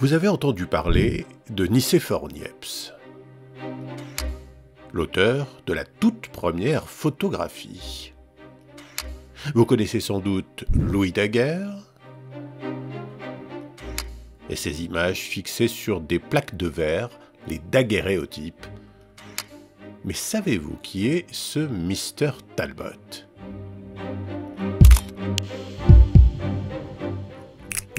Vous avez entendu parler de Nicéphore Niepce, l'auteur de la toute première photographie. Vous connaissez sans doute Louis Daguerre et ses images fixées sur des plaques de verre, les daguerréotypes. Mais savez-vous qui est ce Mr. Talbot ?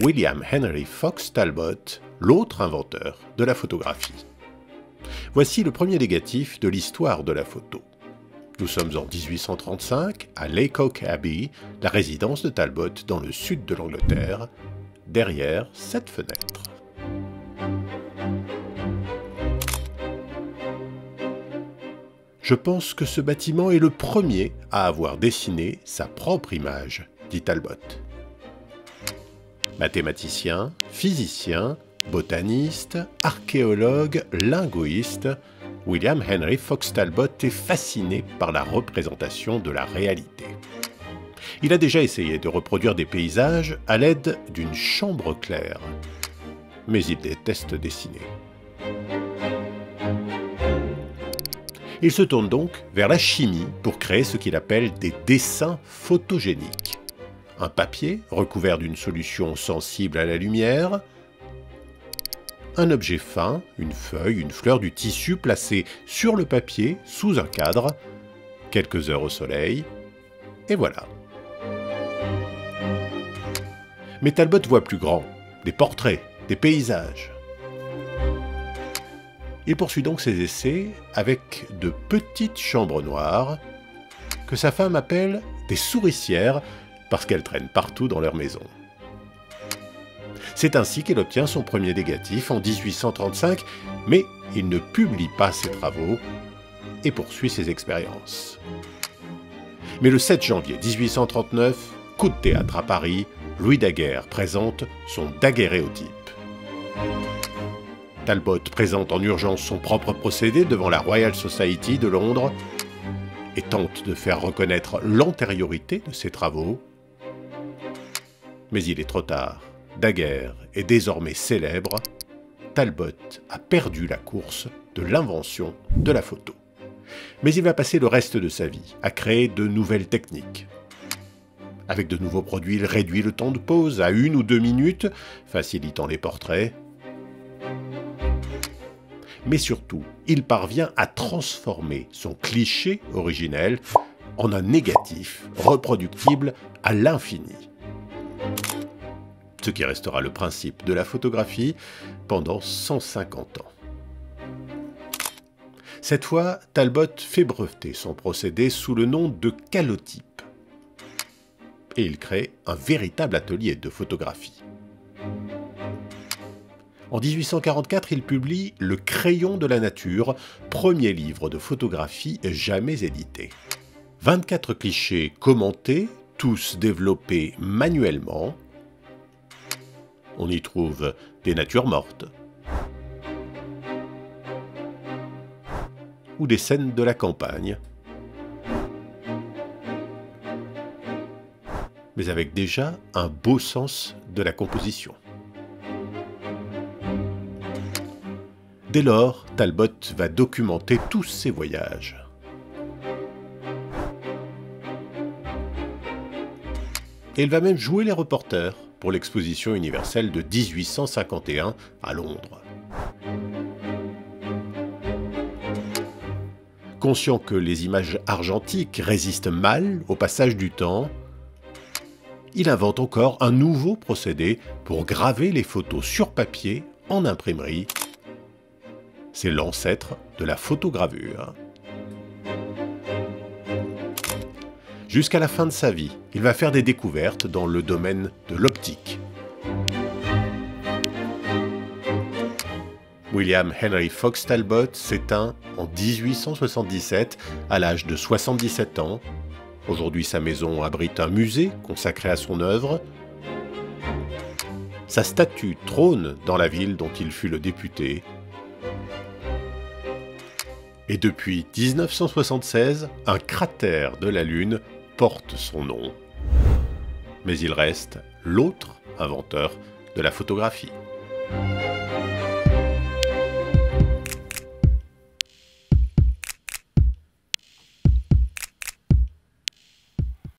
William Henry Fox Talbot, l'autre inventeur de la photographie. Voici le premier négatif de l'histoire de la photo. Nous sommes en 1835 à Laycock Abbey, la résidence de Talbot dans le sud de l'Angleterre, derrière cette fenêtre. Je pense que ce bâtiment est le premier à avoir dessiné sa propre image, dit Talbot. Mathématicien, physicien, botaniste, archéologue, linguiste, William Henry Fox Talbot est fasciné par la représentation de la réalité. Il a déjà essayé de reproduire des paysages à l'aide d'une chambre claire, mais il déteste dessiner. Il se tourne donc vers la chimie pour créer ce qu'il appelle des dessins photogéniques. Un papier recouvert d'une solution sensible à la lumière, un objet fin, une feuille, une fleur du tissu placée sur le papier sous un cadre, quelques heures au soleil, et voilà. Mais Talbot voit plus grand, des portraits, des paysages. Il poursuit donc ses essais avec de petites chambres noires que sa femme appelle des souricières parce qu'elles traînent partout dans leur maison. C'est ainsi qu'il obtient son premier négatif en 1835, mais il ne publie pas ses travaux et poursuit ses expériences. Mais le 7 janvier 1839, coup de théâtre à Paris, Louis Daguerre présente son daguerréotype. Talbot présente en urgence son propre procédé devant la Royal Society de Londres et tente de faire reconnaître l'antériorité de ses travaux. Mais il est trop tard. Daguerre est désormais célèbre. Talbot a perdu la course de l'invention de la photo. Mais il va passer le reste de sa vie à créer de nouvelles techniques. Avec de nouveaux produits, il réduit le temps de pause à 1 ou 2 minutes, facilitant les portraits. Mais surtout, il parvient à transformer son cliché originel en un négatif reproductible à l'infini. Ce qui restera le principe de la photographie pendant 150 ans. Cette fois, Talbot fait breveter son procédé sous le nom de calotype. Et il crée un véritable atelier de photographie. En 1844, il publie Le Crayon de la nature, premier livre de photographie jamais édité. 24 clichés commentés, tous développés manuellement. On y trouve des natures mortes ou des scènes de la campagne, mais avec déjà un beau sens de la composition. Dès lors, Talbot va documenter tous ses voyages. Et il va même jouer les reporters pour l'exposition universelle de 1851 à Londres. Conscient que les images argentiques résistent mal au passage du temps, il invente encore un nouveau procédé pour graver les photos sur papier en imprimerie. C'est l'ancêtre de la photogravure. Jusqu'à la fin de sa vie, il va faire des découvertes dans le domaine de l'optique. William Henry Fox Talbot s'éteint en 1877 à l'âge de 77 ans. Aujourd'hui, sa maison abrite un musée consacré à son œuvre. Sa statue trône dans la ville dont il fut le député. Et depuis 1976, un cratère de la Lune porte son nom. Mais il reste l'autre inventeur de la photographie.